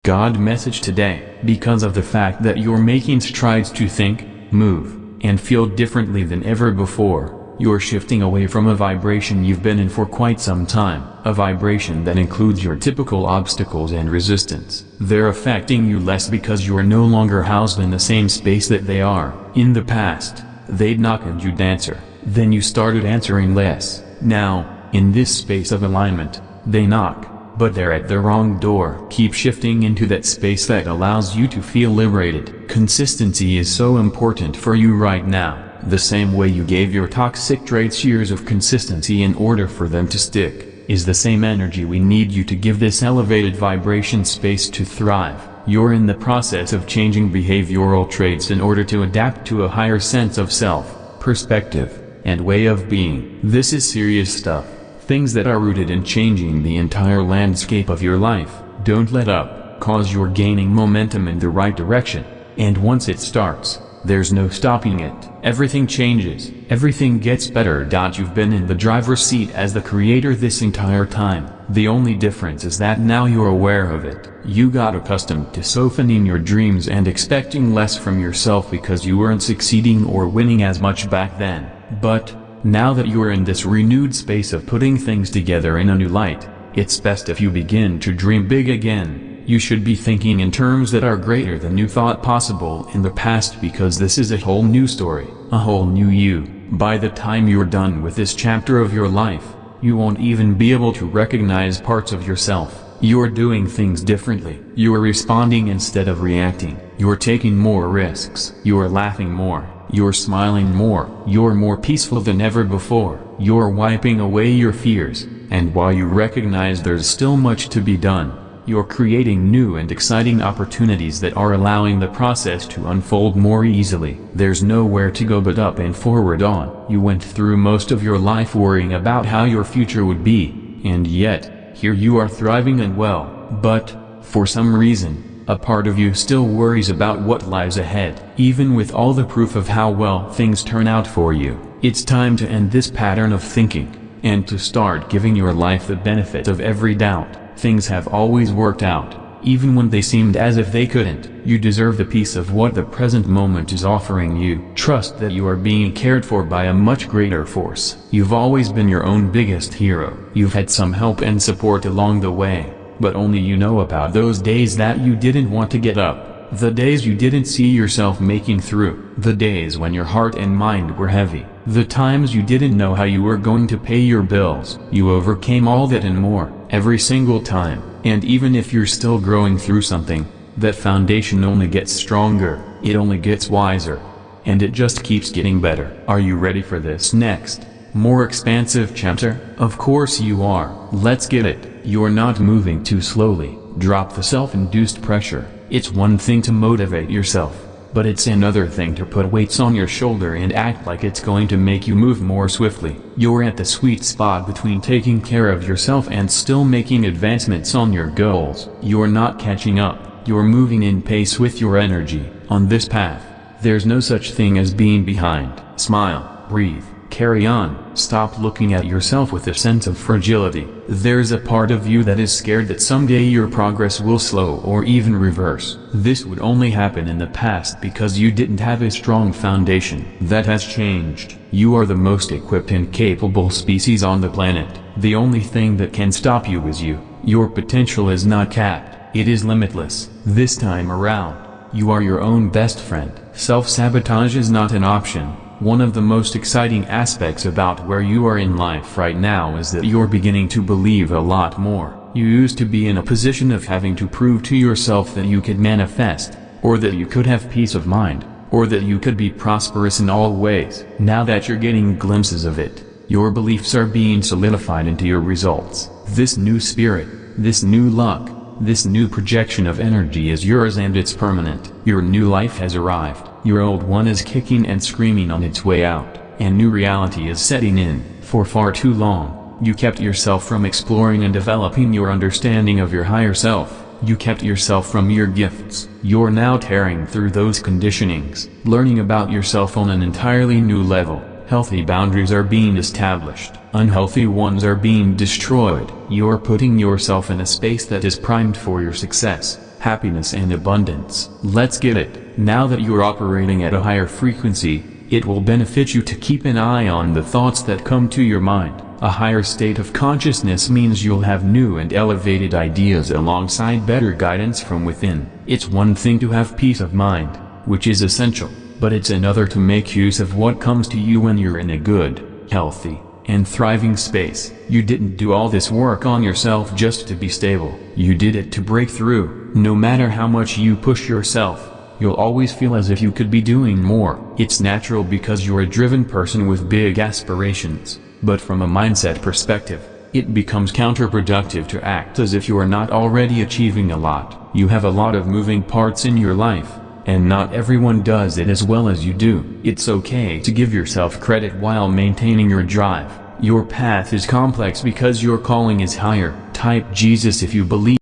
God message today, because of the fact that you're making strides to think, move, and feel differently than ever before. You're shifting away from a vibration you've been in for quite some time, a vibration that includes your typical obstacles and resistance. They're affecting you less because you're no longer housed in the same space that they are. In the past, they'd knock and you'd answer, then you started answering less. Now, in this space of alignment, they knock, but they're at the wrong door. Keep shifting into that space that allows you to feel liberated. Consistency is so important for you right now. The same way you gave your toxic traits years of consistency in order for them to stick, is the same energy we need you to give this elevated vibration space to thrive. You're in the process of changing behavioral traits in order to adapt to a higher sense of self, perspective, and way of being. This is serious stuff, things that are rooted in changing the entire landscape of your life. Don't let up, cause you're gaining momentum in the right direction, and once it starts, there's no stopping it. Everything changes, everything gets better. You've been in the driver's seat as the creator this entire time. The only difference is that now you're aware of it. You got accustomed to softening your dreams and expecting less from yourself because you weren't succeeding or winning as much back then. But, now that you're in this renewed space of putting things together in a new light, it's best if you begin to dream big again. You should be thinking in terms that are greater than you thought possible in the past, because this is a whole new story, a whole new you. By the time you're done with this chapter of your life, you won't even be able to recognize parts of yourself. You're doing things differently. You're responding instead of reacting. You're taking more risks. You're laughing more. You're smiling more. You're more peaceful than ever before. You're wiping away your fears. And while you recognize there's still much to be done, you're creating new and exciting opportunities that are allowing the process to unfold more easily. There's nowhere to go but up and forward on. You went through most of your life worrying about how your future would be, and yet, here you are thriving and well. But, for some reason, a part of you still worries about what lies ahead. Even with all the proof of how well things turn out for you, it's time to end this pattern of thinking, and to start giving your life the benefit of every doubt. Things have always worked out, even when they seemed as if they couldn't. You deserve the peace of what the present moment is offering you. Trust that you are being cared for by a much greater force. You've always been your own biggest hero. You've had some help and support along the way, but only you know about those days that you didn't want to get up. The days you didn't see yourself making through. The days when your heart and mind were heavy. The times you didn't know how you were going to pay your bills. You overcame all that and more, every single time. And even if you're still growing through something, that foundation only gets stronger, it only gets wiser. And it just keeps getting better. Are you ready for this next, more expansive chapter? Of course you are. Let's get it. You're not moving too slowly. Drop the self-induced pressure. It's one thing to motivate yourself, but it's another thing to put weights on your shoulder and act like it's going to make you move more swiftly. You're at the sweet spot between taking care of yourself and still making advancements on your goals. You're not catching up, you're moving in pace with your energy. On this path, there's no such thing as being behind. Smile, breathe, carry on. Stop looking at yourself with a sense of fragility. There's a part of you that is scared that someday your progress will slow or even reverse. This would only happen in the past because you didn't have a strong foundation. That has changed. You are the most equipped and capable species on the planet. The only thing that can stop you is you. Your potential is not capped. It is limitless. This time around, you are your own best friend. Self-sabotage is not an option. One of the most exciting aspects about where you are in life right now is that you're beginning to believe a lot more. You used to be in a position of having to prove to yourself that you could manifest, or that you could have peace of mind, or that you could be prosperous in all ways. Now that you're getting glimpses of it, your beliefs are being solidified into your results. This new spirit, this new luck, this new projection of energy is yours and it's permanent. Your new life has arrived. Your old one is kicking and screaming on its way out, and new reality is setting in. For far too long, you kept yourself from exploring and developing your understanding of your higher self. You kept yourself from your gifts. You're now tearing through those conditionings, learning about yourself on an entirely new level. Healthy boundaries are being established. Unhealthy ones are being destroyed. You're putting yourself in a space that is primed for your success. happiness and abundance. Let's get it. Now that you're operating at a higher frequency, it will benefit you to keep an eye on the thoughts that come to your mind. A higher state of consciousness means you'll have new and elevated ideas alongside better guidance from within. It's one thing to have peace of mind, which is essential, but it's another to make use of what comes to you when you're in a good, healthy, and thriving space. You didn't do all this work on yourself just to be stable. You did it to break through. No matter how much you push yourself, you'll always feel as if you could be doing more. It's natural because you're a driven person with big aspirations. But from a mindset perspective, it becomes counterproductive to act as if you are not already achieving a lot. You have a lot of moving parts in your life, and not everyone does it as well as you do. It's okay to give yourself credit while maintaining your drive. Your path is complex because your calling is higher. Type Jesus if you believe